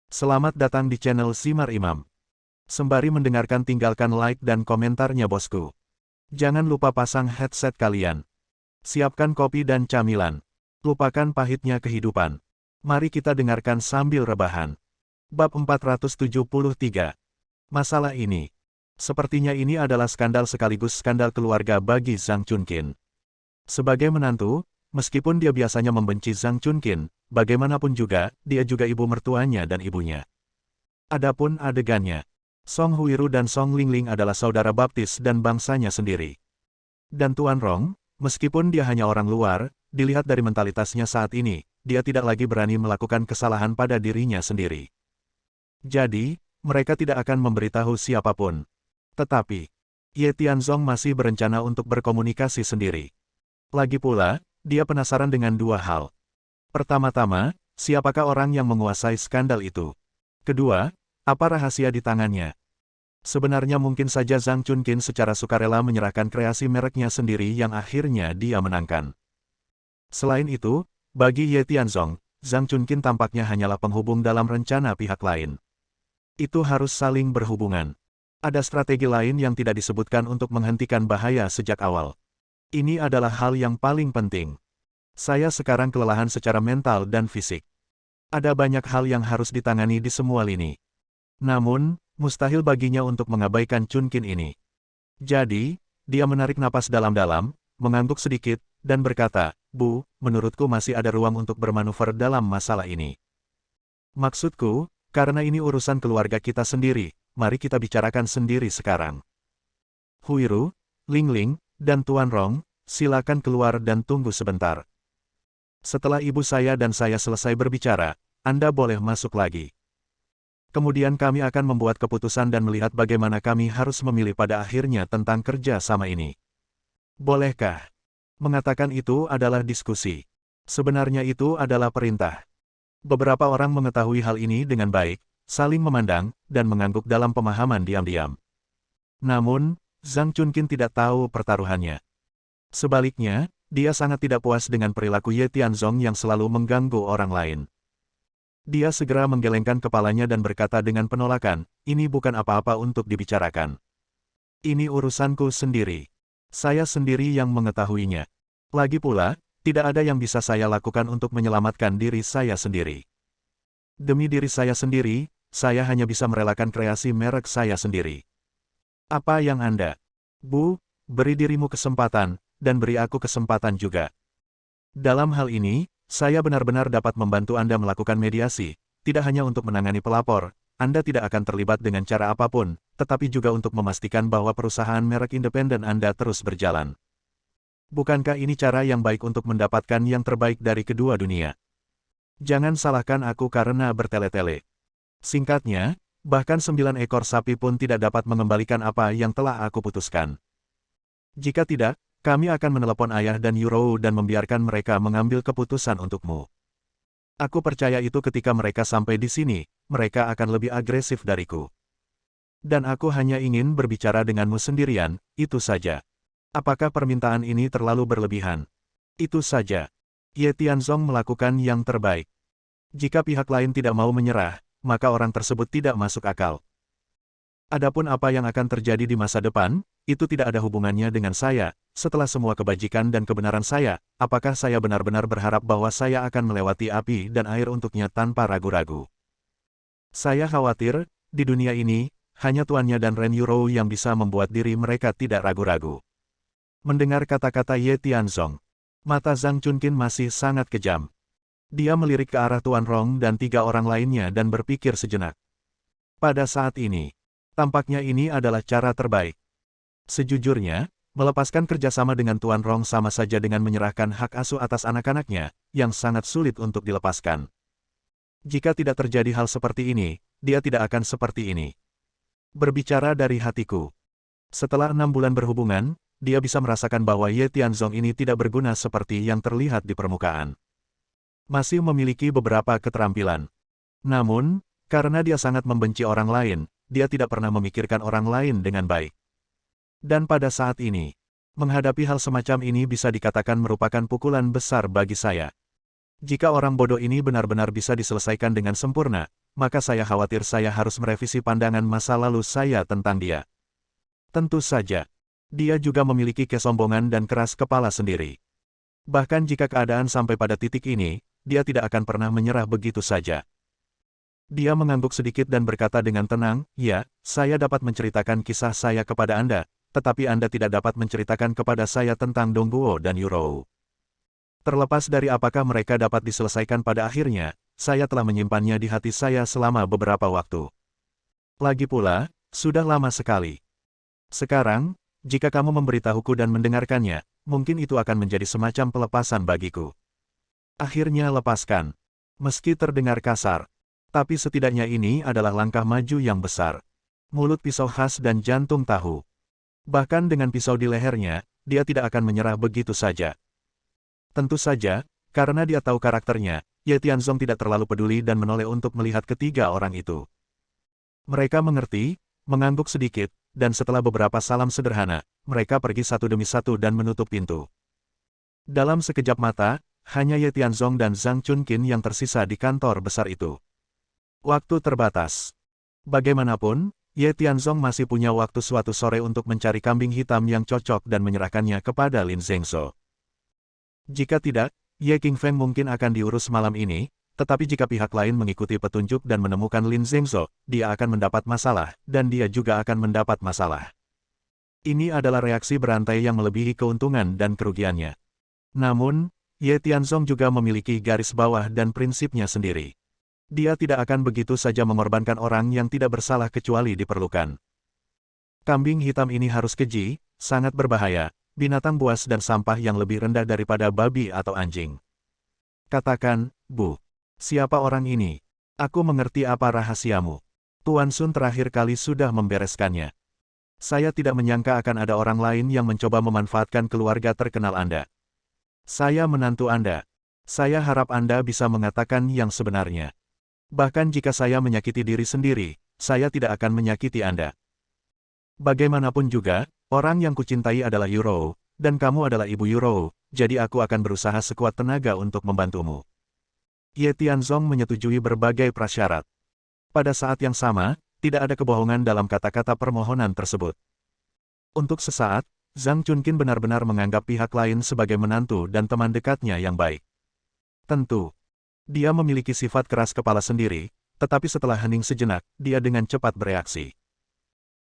Selamat datang di channel Simar Imam. Sembari mendengarkan tinggalkan like dan komentarnya bosku. Jangan lupa pasang headset kalian. Siapkan kopi dan camilan. Lupakan pahitnya kehidupan. Mari kita dengarkan sambil rebahan. Bab 473. Masalah ini. Sepertinya ini adalah skandal sekaligus skandal keluarga bagi Zhang Chunqin. Sebagai menantu, meskipun dia biasanya membenci Zhang Chunqin, bagaimanapun juga, dia juga ibu mertuanya dan ibunya. Adapun adegannya, Song Huiru dan Song Lingling adalah saudara baptis dan bangsanya sendiri. Dan Tuan Rong, meskipun dia hanya orang luar, dilihat dari mentalitasnya saat ini, dia tidak lagi berani melakukan kesalahan pada dirinya sendiri. Jadi, mereka tidak akan memberitahu siapapun. Tetapi, Ye Tianzong masih berencana untuk berkomunikasi sendiri. Lagi pula, dia penasaran dengan dua hal. Pertama-tama, siapakah orang yang menguasai skandal itu? Kedua, apa rahasia di tangannya? Sebenarnya mungkin saja Zhang Chunqin secara sukarela menyerahkan kreasi mereknya sendiri yang akhirnya dia menangkan. Selain itu, bagi Ye Tianzong, Zhang Chunqin tampaknya hanyalah penghubung dalam rencana pihak lain. Itu harus saling berhubungan. Ada strategi lain yang tidak disebutkan untuk menghentikan bahaya sejak awal. Ini adalah hal yang paling penting. Saya sekarang kelelahan secara mental dan fisik. Ada banyak hal yang harus ditangani di semua lini. Namun, mustahil baginya untuk mengabaikan Chunqin ini. Jadi, dia menarik napas dalam-dalam, mengangguk sedikit, dan berkata, "Bu, menurutku masih ada ruang untuk bermanuver dalam masalah ini. Maksudku, karena ini urusan keluarga kita sendiri, mari kita bicarakan sendiri sekarang. Huiru, Lingling, dan Tuan Rong, silakan keluar dan tunggu sebentar. Setelah ibu saya dan saya selesai berbicara, Anda boleh masuk lagi. Kemudian kami akan membuat keputusan dan melihat bagaimana kami harus memilih pada akhirnya tentang kerja sama ini." Bolehkah? Mengatakan itu adalah diskusi. Sebenarnya itu adalah perintah. Beberapa orang mengetahui hal ini dengan baik, saling memandang, dan mengangguk dalam pemahaman diam-diam. Namun, Zhang Chunqin tidak tahu pertaruhannya. Sebaliknya, dia sangat tidak puas dengan perilaku Ye Tianzong yang selalu mengganggu orang lain. Dia segera menggelengkan kepalanya dan berkata dengan penolakan, "Ini bukan apa-apa untuk dibicarakan. Ini urusanku sendiri. Saya sendiri yang mengetahuinya. Lagi pula, tidak ada yang bisa saya lakukan untuk menyelamatkan diri saya sendiri. Demi diri saya sendiri, saya hanya bisa merelakan kreasi merek saya sendiri. Apa yang Anda? Bu, beri dirimu kesempatan, dan beri aku kesempatan juga. Dalam hal ini, saya benar-benar dapat membantu Anda melakukan mediasi, tidak hanya untuk menangani pelapor, Anda tidak akan terlibat dengan cara apapun, tetapi juga untuk memastikan bahwa perusahaan merek independen Anda terus berjalan. Bukankah ini cara yang baik untuk mendapatkan yang terbaik dari kedua dunia? Jangan salahkan aku karena bertele-tele. Singkatnya, bahkan 9 ekor sapi pun tidak dapat mengembalikan apa yang telah aku putuskan. Jika tidak, kami akan menelepon ayah dan Yurou dan membiarkan mereka mengambil keputusan untukmu. Aku percaya itu ketika mereka sampai di sini, mereka akan lebih agresif dariku. Dan aku hanya ingin berbicara denganmu sendirian, itu saja. Apakah permintaan ini terlalu berlebihan? Itu saja. Ye Tianzong melakukan yang terbaik. Jika pihak lain tidak mau menyerah, maka orang tersebut tidak masuk akal. Adapun apa yang akan terjadi di masa depan, itu tidak ada hubungannya dengan saya. Setelah semua kebajikan dan kebenaran saya, apakah saya benar-benar berharap bahwa saya akan melewati api dan air untuknya tanpa ragu-ragu? Saya khawatir, di dunia ini, hanya tuannya dan Ren Yurou yang bisa membuat diri mereka tidak ragu-ragu. Mendengar kata-kata Ye Tianzong, mata Zhang Chunqin masih sangat kejam. Dia melirik ke arah Tuan Rong dan 3 orang lainnya dan berpikir sejenak. Pada saat ini, tampaknya ini adalah cara terbaik. Sejujurnya, melepaskan kerjasama dengan Tuan Rong sama saja dengan menyerahkan hak asuh atas anak-anaknya, yang sangat sulit untuk dilepaskan. Jika tidak terjadi hal seperti ini, dia tidak akan seperti ini. Berbicara dari hatiku. Setelah 6 bulan berhubungan, dia bisa merasakan bahwa Ye Tianzong ini tidak berguna seperti yang terlihat di permukaan. Masih memiliki beberapa keterampilan. Namun, karena dia sangat membenci orang lain, dia tidak pernah memikirkan orang lain dengan baik. Dan pada saat ini, menghadapi hal semacam ini bisa dikatakan merupakan pukulan besar bagi saya. Jika orang bodoh ini benar-benar bisa diselesaikan dengan sempurna, maka saya khawatir saya harus merevisi pandangan masa lalu saya tentang dia. Tentu saja, dia juga memiliki kesombongan dan keras kepala sendiri. Bahkan jika keadaan sampai pada titik ini, dia tidak akan pernah menyerah begitu saja. Dia mengangguk sedikit dan berkata dengan tenang, "Ya, saya dapat menceritakan kisah saya kepada Anda, tetapi Anda tidak dapat menceritakan kepada saya tentang Dongguo dan Yurou. Terlepas dari apakah mereka dapat diselesaikan pada akhirnya, saya telah menyimpannya di hati saya selama beberapa waktu. Lagi pula, sudah lama sekali. Sekarang, jika kamu memberitahuku dan mendengarkannya, mungkin itu akan menjadi semacam pelepasan bagiku. Akhirnya lepaskan. Meski terdengar kasar, tapi setidaknya ini adalah langkah maju yang besar. Mulut pisau khas dan jantung tahu. Bahkan dengan pisau di lehernya, dia tidak akan menyerah begitu saja. Tentu saja, karena dia tahu karakternya, Ye Tianzong tidak terlalu peduli dan menoleh untuk melihat ketiga orang itu. Mereka mengerti, mengangguk sedikit, dan setelah beberapa salam sederhana, mereka pergi satu demi satu dan menutup pintu. Dalam sekejap mata, hanya Ye Tianzong dan Zhang Chunqin yang tersisa di kantor besar itu. Waktu terbatas. Bagaimanapun, Ye Tianzong masih punya waktu suatu sore untuk mencari kambing hitam yang cocok dan menyerahkannya kepada Lin Zhengzhou. Jika tidak, Ye Qingfeng mungkin akan diurus malam ini, tetapi jika pihak lain mengikuti petunjuk dan menemukan Lin Zhengzhou, dia akan mendapat masalah, dan dia juga akan mendapat masalah. Ini adalah reaksi berantai yang melebihi keuntungan dan kerugiannya. Namun, Ye Tianzong juga memiliki garis bawah dan prinsipnya sendiri. Dia tidak akan begitu saja mengorbankan orang yang tidak bersalah kecuali diperlukan. Kambing hitam ini harus keji, sangat berbahaya, binatang buas dan sampah yang lebih rendah daripada babi atau anjing. Katakan, Bu, siapa orang ini? Aku mengerti apa rahasiamu. Tuan Sun terakhir kali sudah membereskannya. Saya tidak menyangka akan ada orang lain yang mencoba memanfaatkan keluarga terkenal Anda. Saya menantu Anda. Saya harap Anda bisa mengatakan yang sebenarnya. Bahkan jika saya menyakiti diri sendiri, saya tidak akan menyakiti Anda. Bagaimanapun juga, orang yang kucintai adalah Yurou, dan kamu adalah ibu Yurou, jadi aku akan berusaha sekuat tenaga untuk membantumu. Ye Tianzong menyetujui berbagai prasyarat. Pada saat yang sama, tidak ada kebohongan dalam kata-kata permohonan tersebut. Untuk sesaat, Zhang Chunqin benar-benar menganggap pihak lain sebagai menantu dan teman dekatnya yang baik. Tentu, dia memiliki sifat keras kepala sendiri, tetapi setelah hening sejenak, dia dengan cepat bereaksi.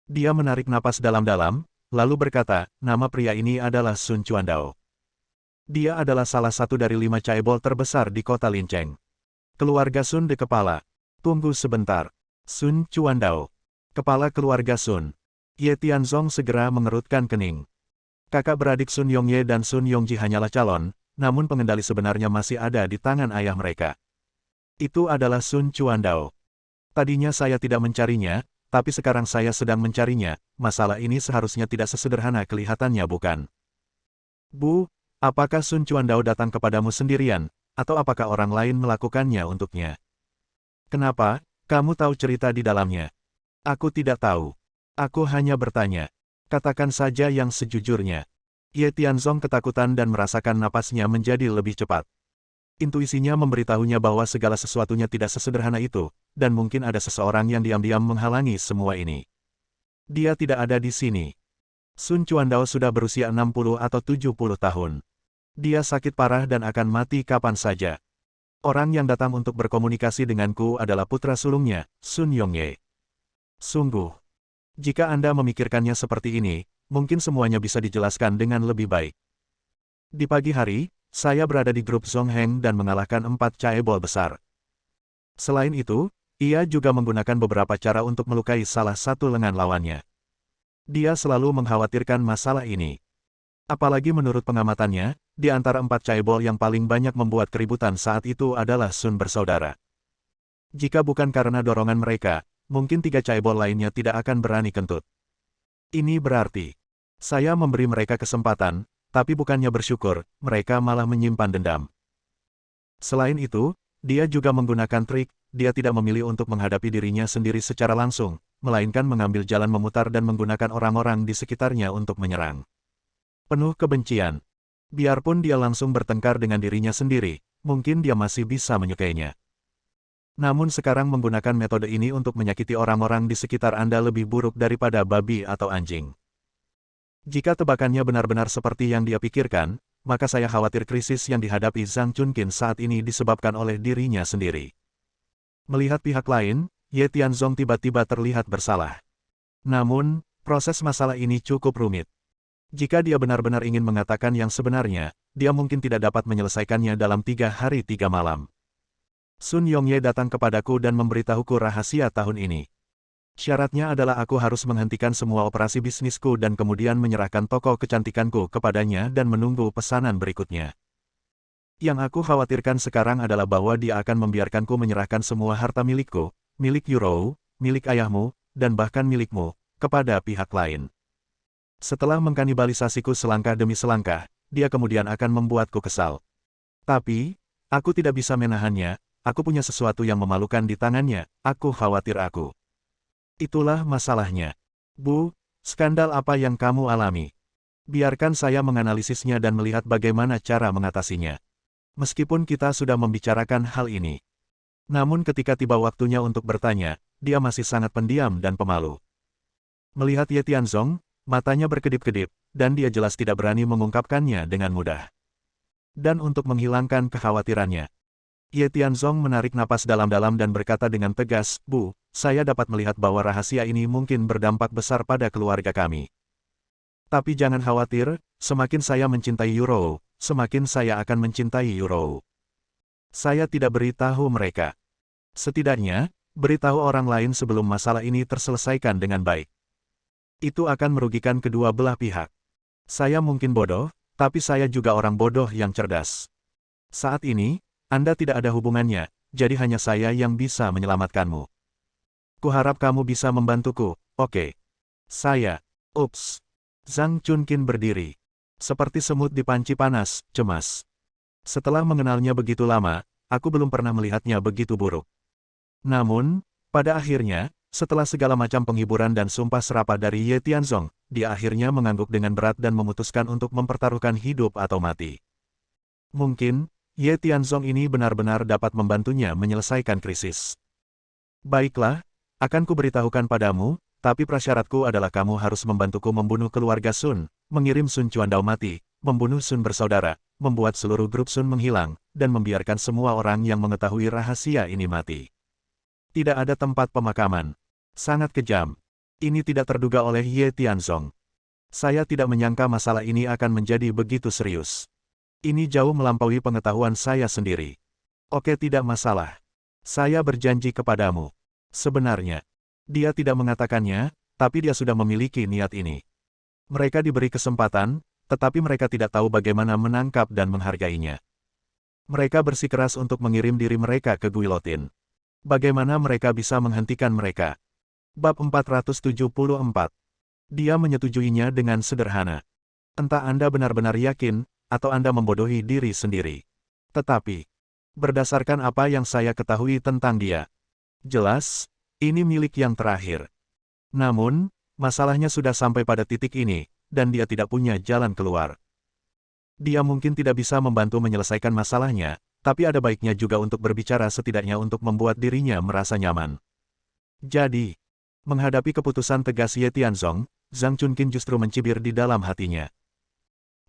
Dia menarik napas dalam-dalam, lalu berkata, nama pria ini adalah Sun Chuandao. Dia adalah salah satu dari 5 caebol terbesar di kota Lincheng. Keluarga Sun de kepala. Tunggu sebentar. Sun Chuandao. Kepala keluarga Sun. Ye Tianzong segera mengerutkan kening. Kakak beradik Sun Yongye dan Sun Yongji hanyalah calon, namun pengendali sebenarnya masih ada di tangan ayah mereka. Itu adalah Sun Chuandao. Tadinya saya tidak mencarinya, tapi sekarang saya sedang mencarinya. Masalah ini seharusnya tidak sesederhana kelihatannya, bukan? Bu, apakah Sun Chuandao datang kepadamu sendirian, atau apakah orang lain melakukannya untuknya? Kenapa, kamu tahu cerita di dalamnya? Aku tidak tahu. Aku hanya bertanya. Katakan saja yang sejujurnya. Ye Tianzong ketakutan dan merasakan napasnya menjadi lebih cepat. Intuisinya memberitahunya bahwa segala sesuatunya tidak sesederhana itu, dan mungkin ada seseorang yang diam-diam menghalangi semua ini. Dia tidak ada di sini. Sun Chuandao sudah berusia 60 atau 70 tahun. Dia sakit parah dan akan mati kapan saja. Orang yang datang untuk berkomunikasi denganku adalah putra sulungnya, Sun Yongye. Sungguh. Jika Anda memikirkannya seperti ini, mungkin semuanya bisa dijelaskan dengan lebih baik. Di pagi hari, saya berada di grup Zongheng dan mengalahkan 4 caebol besar. Selain itu, ia juga menggunakan beberapa cara untuk melukai salah satu lengan lawannya. Dia selalu mengkhawatirkan masalah ini. Apalagi menurut pengamatannya, di antara 4 caebol yang paling banyak membuat keributan saat itu adalah Sun bersaudara. Jika bukan karena dorongan mereka, mungkin 3 caebol lainnya tidak akan berani kentut. Ini berarti, saya memberi mereka kesempatan, tapi bukannya bersyukur, mereka malah menyimpan dendam. Selain itu, dia juga menggunakan trik, dia tidak memilih untuk menghadapi dirinya sendiri secara langsung, melainkan mengambil jalan memutar dan menggunakan orang-orang di sekitarnya untuk menyerang. Penuh kebencian. Biarpun dia langsung bertengkar dengan dirinya sendiri, mungkin dia masih bisa menyukainya. Namun sekarang menggunakan metode ini untuk menyakiti orang-orang di sekitar Anda lebih buruk daripada babi atau anjing. Jika tebakannya benar-benar seperti yang dia pikirkan, maka saya khawatir krisis yang dihadapi Zhang Chunkin saat ini disebabkan oleh dirinya sendiri. Melihat pihak lain, Ye Tianzong tiba-tiba terlihat bersalah. Namun, proses masalah ini cukup rumit. Jika dia benar-benar ingin mengatakan yang sebenarnya, dia mungkin tidak dapat menyelesaikannya dalam 3 hari 3 malam. Sun Yongye datang kepadaku dan memberitahuku rahasia tahun ini. Syaratnya adalah aku harus menghentikan semua operasi bisnisku dan kemudian menyerahkan toko kecantikanku kepadanya dan menunggu pesanan berikutnya. Yang aku khawatirkan sekarang adalah bahwa dia akan membiarkanku menyerahkan semua harta milikku, milik Yurou, milik ayahmu, dan bahkan milikmu, kepada pihak lain. Setelah mengkanibalisasiku selangkah demi selangkah, dia kemudian akan membuatku kesal. Tapi, aku tidak bisa menahannya, aku punya sesuatu yang memalukan di tangannya, aku khawatir aku. Itulah masalahnya. Bu, skandal apa yang kamu alami? Biarkan saya menganalisisnya dan melihat bagaimana cara mengatasinya. Meskipun kita sudah membicarakan hal ini. Namun ketika tiba waktunya untuk bertanya, dia masih sangat pendiam dan pemalu. Melihat Ye Tianzong, matanya berkedip-kedip, dan dia jelas tidak berani mengungkapkannya dengan mudah. Dan untuk menghilangkan kekhawatirannya, Ye Tianzong menarik napas dalam-dalam dan berkata dengan tegas, Bu, saya dapat melihat bahwa rahasia ini mungkin berdampak besar pada keluarga kami. Tapi jangan khawatir, semakin saya mencintai Yurou, semakin saya akan mencintai Yurou. Saya tidak beritahu mereka. Setidaknya, beritahu orang lain sebelum masalah ini terselesaikan dengan baik. Itu akan merugikan kedua belah pihak. Saya mungkin bodoh, tapi saya juga orang bodoh yang cerdas. Saat ini, Anda tidak ada hubungannya, jadi hanya saya yang bisa menyelamatkanmu. Kuharap kamu bisa membantuku, oke? Saya. Ups. Zhang Chunkin berdiri. Seperti semut di panci panas, cemas. Setelah mengenalnya begitu lama, aku belum pernah melihatnya begitu buruk. Namun, pada akhirnya, setelah segala macam penghiburan dan sumpah serapah dari Ye Tianzong, dia akhirnya mengangguk dengan berat dan memutuskan untuk mempertaruhkan hidup atau mati. Mungkin, Ye Tianzong ini benar-benar dapat membantunya menyelesaikan krisis. Baiklah, akan kuberitahukan padamu, tapi prasyaratku adalah kamu harus membantuku membunuh keluarga Sun, mengirim Sun Chuandao mati, membunuh Sun bersaudara, membuat seluruh grup Sun menghilang, dan membiarkan semua orang yang mengetahui rahasia ini mati. Tidak ada tempat pemakaman. Sangat kejam. Ini tidak terduga oleh Ye Tianzong. Saya tidak menyangka masalah ini akan menjadi begitu serius. Ini jauh melampaui pengetahuan saya sendiri. Oke, tidak masalah. Saya berjanji kepadamu. Sebenarnya, dia tidak mengatakannya, tapi dia sudah memiliki niat ini. Mereka diberi kesempatan, tetapi mereka tidak tahu bagaimana menangkap dan menghargainya. Mereka bersikeras untuk mengirim diri mereka ke guillotin. Bagaimana mereka bisa menghentikan mereka? Bab 474. Dia menyetujuinya dengan sederhana. Entah Anda benar-benar yakin, atau Anda membodohi diri sendiri. Tetapi, berdasarkan apa yang saya ketahui tentang dia, jelas, ini milik yang terakhir. Namun, masalahnya sudah sampai pada titik ini, dan dia tidak punya jalan keluar. Dia mungkin tidak bisa membantu menyelesaikan masalahnya, tapi ada baiknya juga untuk berbicara setidaknya untuk membuat dirinya merasa nyaman. Jadi, menghadapi keputusan tegas Ye Tianzong, Zhang Chunkin justru mencibir di dalam hatinya.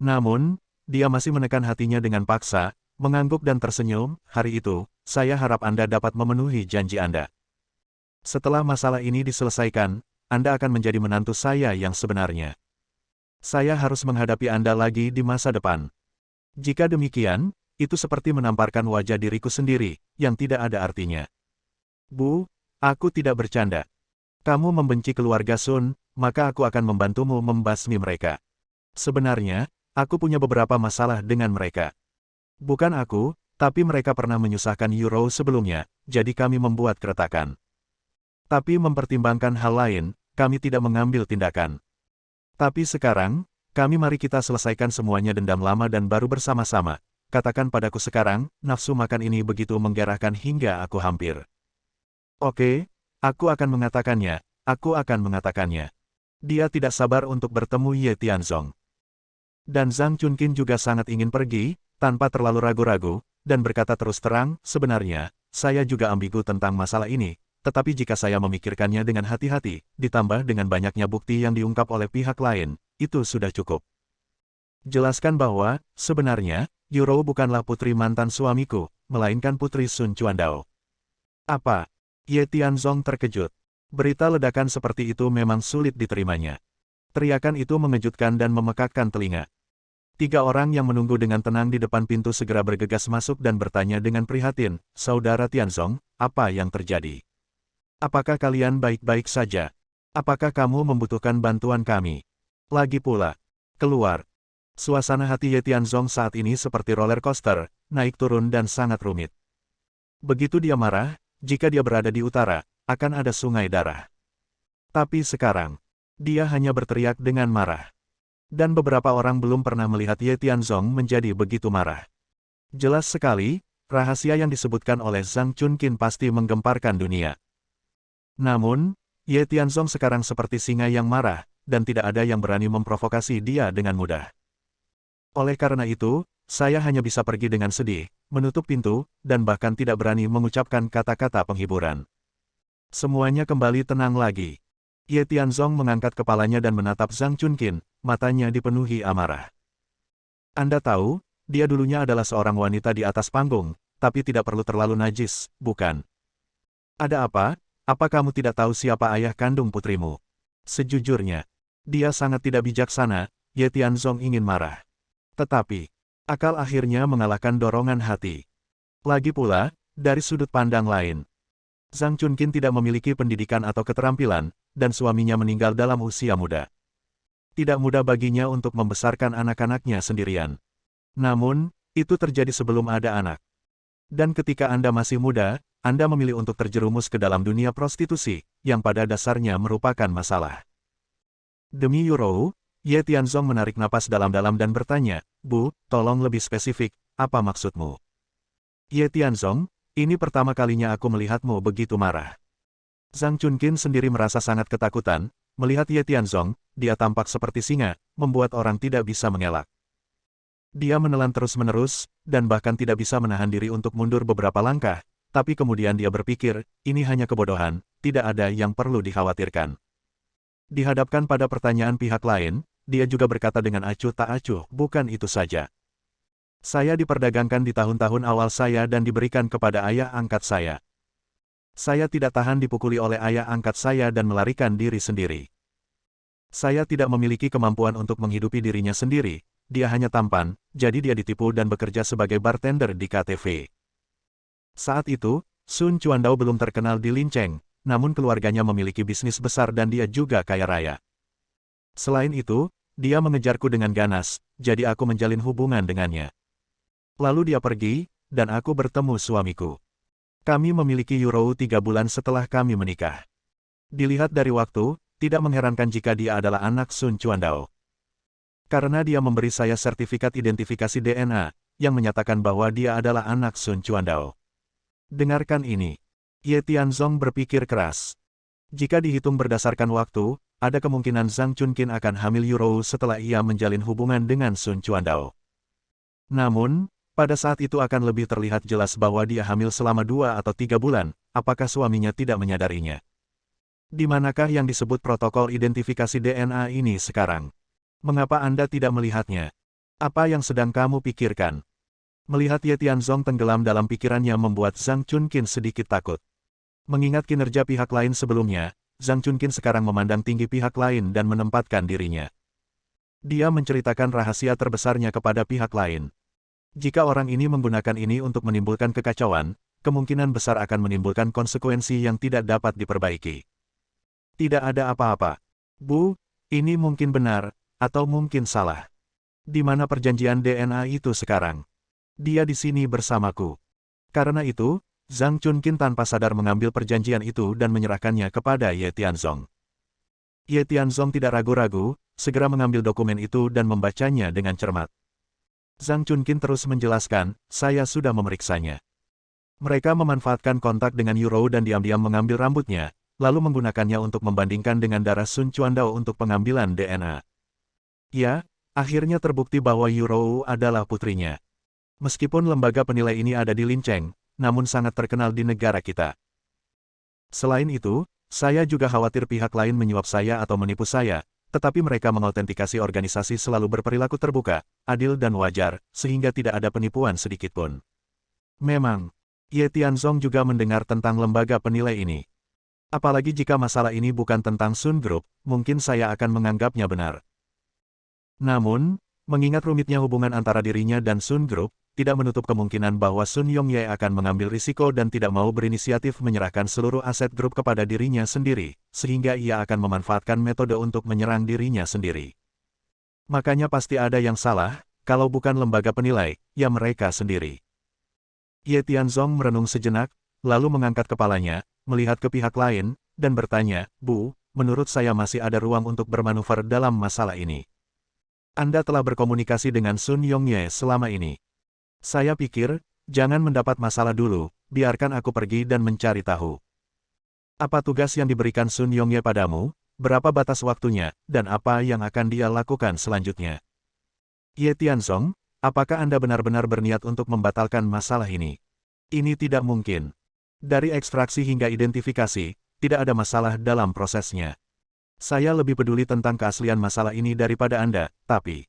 Namun, dia masih menekan hatinya dengan paksa, mengangguk dan tersenyum, hari itu, saya harap Anda dapat memenuhi janji Anda. Setelah masalah ini diselesaikan, Anda akan menjadi menantu saya yang sebenarnya. Saya harus menghadapi Anda lagi di masa depan. Jika demikian, itu seperti menamparkan wajah diriku sendiri, yang tidak ada artinya. Bu, aku tidak bercanda. Kamu membenci keluarga Sun, maka aku akan membantumu membasmi mereka. Sebenarnya, aku punya beberapa masalah dengan mereka. Bukan aku, tapi mereka pernah menyusahkan Yurou sebelumnya, jadi kami membuat keretakan. Tapi mempertimbangkan hal lain, kami tidak mengambil tindakan. Tapi sekarang, mari kita selesaikan semuanya dendam lama dan baru bersama-sama. Katakan padaku sekarang, nafsu makan ini begitu menggerahkan hingga aku hampir. Oke, aku akan mengatakannya. Dia tidak sabar untuk bertemu Ye Tianzong. Dan Zhang Chunkin juga sangat ingin pergi, tanpa terlalu ragu-ragu, dan berkata terus terang, sebenarnya, saya juga ambigu tentang masalah ini, tetapi jika saya memikirkannya dengan hati-hati, ditambah dengan banyaknya bukti yang diungkap oleh pihak lain, itu sudah cukup. Jelaskan bahwa, sebenarnya, Yuro bukanlah putri mantan suamiku, melainkan putri Sun Chuandao. Apa? Ye Tianzong terkejut. Berita ledakan seperti itu memang sulit diterimanya. Teriakan itu mengejutkan dan memekakkan telinga. 3 orang yang menunggu dengan tenang di depan pintu segera bergegas masuk dan bertanya dengan prihatin, "Saudara Tianzong, apa yang terjadi? Apakah kalian baik-baik saja? Apakah kamu membutuhkan bantuan kami? Lagi pula, keluar." Suasana hati Ye Tianzong saat ini seperti roller coaster, naik turun dan sangat rumit. Begitu dia marah, jika dia berada di utara, akan ada sungai darah. Tapi sekarang, dia hanya berteriak dengan marah. Dan beberapa orang belum pernah melihat Ye Tianzong menjadi begitu marah. Jelas sekali, rahasia yang disebutkan oleh Zhang Chunqin pasti menggemparkan dunia. Namun, Ye Tianzong sekarang seperti singa yang marah, dan tidak ada yang berani memprovokasi dia dengan mudah. Oleh karena itu, saya hanya bisa pergi dengan sedih, menutup pintu, dan bahkan tidak berani mengucapkan kata-kata penghiburan. Semuanya kembali tenang lagi. Ye Tianzong mengangkat kepalanya dan menatap Zhang Chunqin, matanya dipenuhi amarah. Anda tahu, dia dulunya adalah seorang wanita di atas panggung, tapi tidak perlu terlalu najis, bukan? Ada apa? Apa kamu tidak tahu siapa ayah kandung putrimu? Sejujurnya, dia sangat tidak bijaksana, Ye Tianzong ingin marah. Tetapi, akal akhirnya mengalahkan dorongan hati. Lagi pula, dari sudut pandang lain, Zhang Chunqin tidak memiliki pendidikan atau keterampilan, dan suaminya meninggal dalam usia muda. Tidak mudah baginya untuk membesarkan anak-anaknya sendirian. Namun, itu terjadi sebelum ada anak. Dan ketika Anda masih muda, Anda memilih untuk terjerumus ke dalam dunia prostitusi, yang pada dasarnya merupakan masalah. Demi Yuro, Ye Tianzong menarik napas dalam-dalam dan bertanya, "Bu, tolong lebih spesifik, apa maksudmu?" Ye Tianzong, ini pertama kalinya aku melihatmu begitu marah. Zhang Chunqin sendiri merasa sangat ketakutan, melihat Ye Tianzong, dia tampak seperti singa, membuat orang tidak bisa mengelak. Dia menelan terus-menerus, dan bahkan tidak bisa menahan diri untuk mundur beberapa langkah, tapi kemudian dia berpikir, ini hanya kebodohan, tidak ada yang perlu dikhawatirkan. Dihadapkan pada pertanyaan pihak lain, dia juga berkata dengan acuh tak acuh, bukan itu saja. Saya diperdagangkan di tahun-tahun awal saya dan diberikan kepada ayah angkat saya. Saya tidak tahan dipukuli oleh ayah angkat saya dan melarikan diri sendiri. Saya tidak memiliki kemampuan untuk menghidupi dirinya sendiri, dia hanya tampan, jadi dia ditipu dan bekerja sebagai bartender di KTV. Saat itu, Sun Chuandao belum terkenal di Lincheng, namun keluarganya memiliki bisnis besar dan dia juga kaya raya. Selain itu, dia mengejarku dengan ganas, jadi aku menjalin hubungan dengannya. Lalu dia pergi, dan aku bertemu suamiku. Kami memiliki Yuro 3 bulan setelah kami menikah. Dilihat dari waktu, tidak mengherankan jika dia adalah anak Sun Chuandao. Karena dia memberi saya sertifikat identifikasi DNA, yang menyatakan bahwa dia adalah anak Sun Chuandao. Dengarkan ini. Ye Tianzong berpikir keras. Jika dihitung berdasarkan waktu, ada kemungkinan Zhang Chunqin akan hamil Yuro setelah ia menjalin hubungan dengan Sun Chuandao. Namun, pada saat itu akan lebih terlihat jelas bahwa dia hamil selama 2 atau 3 bulan, apakah suaminya tidak menyadarinya? Di manakah yang disebut protokol identifikasi DNA ini sekarang? Mengapa Anda tidak melihatnya? Apa yang sedang kamu pikirkan? Melihat Ye Tianzong tenggelam dalam pikirannya membuat Zhang Chunqin sedikit takut. Mengingat kinerja pihak lain sebelumnya, Zhang Chunqin sekarang memandang tinggi pihak lain dan menempatkan dirinya. Dia menceritakan rahasia terbesarnya kepada pihak lain. Jika orang ini menggunakan ini untuk menimbulkan kekacauan, kemungkinan besar akan menimbulkan konsekuensi yang tidak dapat diperbaiki. Tidak ada apa-apa. Bu, ini mungkin benar, atau mungkin salah. Di mana perjanjian DNA itu sekarang? Dia di sini bersamaku. Karena itu, Zhang Chunqin tanpa sadar mengambil perjanjian itu dan menyerahkannya kepada Ye Tianzong. Ye Tianzong tidak ragu-ragu, segera mengambil dokumen itu dan membacanya dengan cermat. Zhang Chunqin terus menjelaskan, saya sudah memeriksanya. Mereka memanfaatkan kontak dengan Yuro dan diam-diam mengambil rambutnya, lalu menggunakannya untuk membandingkan dengan darah Sun Chuandao untuk pengambilan DNA. Ya, akhirnya terbukti bahwa Yuro adalah putrinya. Meskipun lembaga penilai ini ada di Lincheng, namun sangat terkenal di negara kita. Selain itu, saya juga khawatir pihak lain menyuap saya atau menipu saya, tetapi mereka mengautentikasi organisasi selalu berperilaku terbuka, adil dan wajar, sehingga tidak ada penipuan sedikitpun. Memang, Ye Tianzong juga mendengar tentang lembaga penilai ini. Apalagi jika masalah ini bukan tentang Sun Group, mungkin saya akan menganggapnya benar. Namun, mengingat rumitnya hubungan antara dirinya dan Sun Group, tidak menutup kemungkinan bahwa Sun Yongye akan mengambil risiko dan tidak mau berinisiatif menyerahkan seluruh aset grup kepada dirinya sendiri, sehingga ia akan memanfaatkan metode untuk menyerang dirinya sendiri. Makanya pasti ada yang salah, kalau bukan lembaga penilai, ya mereka sendiri. Ye Tianzong merenung sejenak, lalu mengangkat kepalanya, melihat ke pihak lain, dan bertanya, "Bu, menurut saya masih ada ruang untuk bermanuver dalam masalah ini. Anda telah berkomunikasi dengan Sun Yongye selama ini. Saya pikir, jangan mendapat masalah dulu, biarkan aku pergi dan mencari tahu. Apa tugas yang diberikan Sun Yongye padamu, berapa batas waktunya, dan apa yang akan dia lakukan selanjutnya?" Ye Tianzong, apakah Anda benar-benar berniat untuk membatalkan masalah ini? Ini tidak mungkin. Dari ekstraksi hingga identifikasi, tidak ada masalah dalam prosesnya. Saya lebih peduli tentang keaslian masalah ini daripada Anda, tapi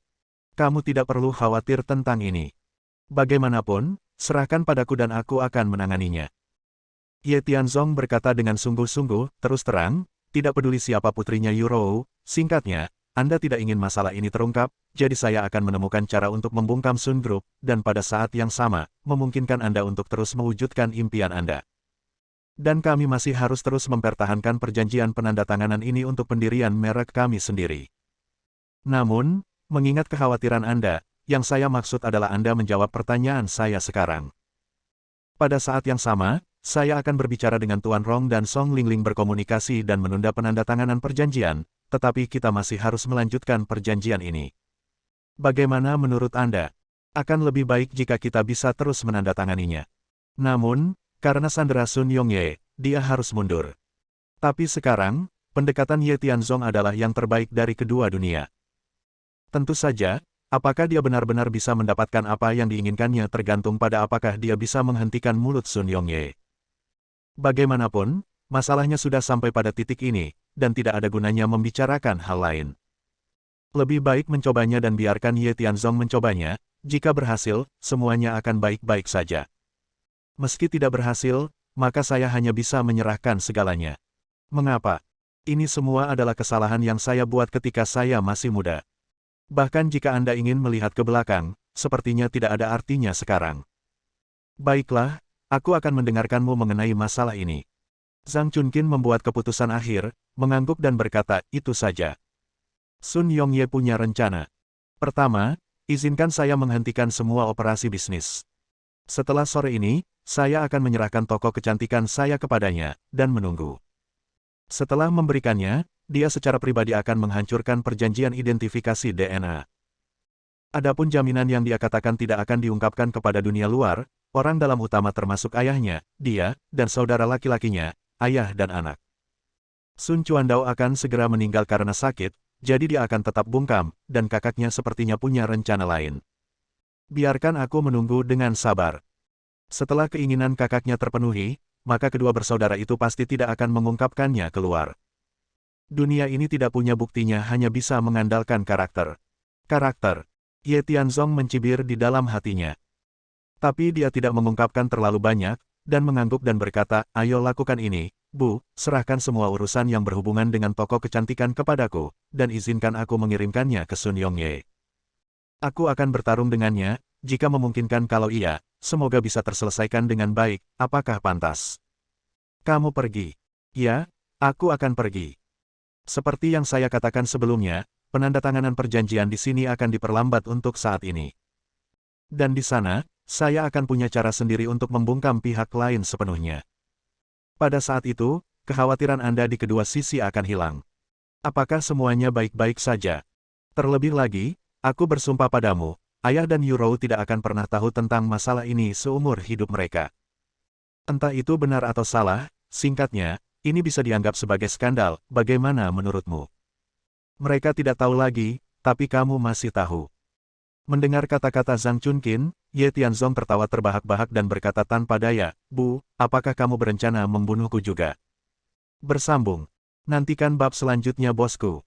kamu tidak perlu khawatir tentang ini. Bagaimanapun, serahkan padaku dan aku akan menanganinya. Ye Tianzong berkata dengan sungguh-sungguh, terus terang, tidak peduli siapa putrinya Yurou, singkatnya, Anda tidak ingin masalah ini terungkap, jadi saya akan menemukan cara untuk membungkam Sun Group, dan pada saat yang sama, memungkinkan Anda untuk terus mewujudkan impian Anda. Dan kami masih harus terus mempertahankan perjanjian penandatanganan ini untuk pendirian merek kami sendiri. Namun, mengingat kekhawatiran Anda, yang saya maksud adalah Anda menjawab pertanyaan saya sekarang. Pada saat yang sama, saya akan berbicara dengan Tuan Rong dan Song Lingling berkomunikasi dan menunda penandatanganan perjanjian, tetapi kita masih harus melanjutkan perjanjian ini. Bagaimana menurut Anda? Akan lebih baik jika kita bisa terus menandatanganinya. Namun, karena sandera Sun Yongye, dia harus mundur. Tapi sekarang, pendekatan Ye Tianzong adalah yang terbaik dari kedua dunia. Tentu saja, apakah dia benar-benar bisa mendapatkan apa yang diinginkannya tergantung pada apakah dia bisa menghentikan mulut Sun Yongye. Bagaimanapun, masalahnya sudah sampai pada titik ini, dan tidak ada gunanya membicarakan hal lain. Lebih baik mencobanya dan biarkan Ye Tianzong mencobanya, jika berhasil, semuanya akan baik-baik saja. Meski tidak berhasil, maka saya hanya bisa menyerahkan segalanya. Mengapa? Ini semua adalah kesalahan yang saya buat ketika saya masih muda. Bahkan jika Anda ingin melihat ke belakang, sepertinya tidak ada artinya sekarang. Baiklah, aku akan mendengarkanmu mengenai masalah ini. Zhang Chunqin membuat keputusan akhir, mengangguk dan berkata, itu saja. Sun Yongye punya rencana. Pertama, izinkan saya menghentikan semua operasi bisnis. Setelah sore ini, saya akan menyerahkan toko kecantikan saya kepadanya, dan menunggu. Setelah memberikannya, dia secara pribadi akan menghancurkan perjanjian identifikasi DNA. Adapun jaminan yang dia katakan tidak akan diungkapkan kepada dunia luar, orang dalam utama termasuk ayahnya, dia, dan saudara laki-lakinya, ayah dan anak. Sun Chuandao akan segera meninggal karena sakit, jadi dia akan tetap bungkam, dan kakaknya sepertinya punya rencana lain. Biarkan aku menunggu dengan sabar. Setelah keinginan kakaknya terpenuhi, maka kedua bersaudara itu pasti tidak akan mengungkapkannya keluar. Dunia ini tidak punya buktinya, hanya bisa mengandalkan karakter. Karakter. Ye Tianzong mencibir di dalam hatinya. Tapi dia tidak mengungkapkan terlalu banyak, dan mengangguk dan berkata, ayo lakukan ini, Bu, serahkan semua urusan yang berhubungan dengan toko kecantikan kepadaku, dan izinkan aku mengirimkannya ke Sun Yongye. Aku akan bertarung dengannya, jika memungkinkan. Kalau iya, semoga bisa terselesaikan dengan baik. Apakah pantas? Kamu pergi. Ya, aku akan pergi. Seperti yang saya katakan sebelumnya, penandatanganan perjanjian di sini akan diperlambat untuk saat ini. Dan di sana, saya akan punya cara sendiri untuk membungkam pihak lain sepenuhnya. Pada saat itu, kekhawatiran Anda di kedua sisi akan hilang. Apakah semuanya baik-baik saja? Terlebih lagi, aku bersumpah padamu, ayah dan Yurou tidak akan pernah tahu tentang masalah ini seumur hidup mereka. Entah itu benar atau salah, singkatnya, ini bisa dianggap sebagai skandal, bagaimana menurutmu? Mereka tidak tahu lagi, tapi kamu masih tahu. Mendengar kata-kata Zhang Chunqin, Ye Tianzong tertawa terbahak-bahak dan berkata tanpa daya, Bu, apakah kamu berencana membunuhku juga? Bersambung. Nantikan bab selanjutnya bosku.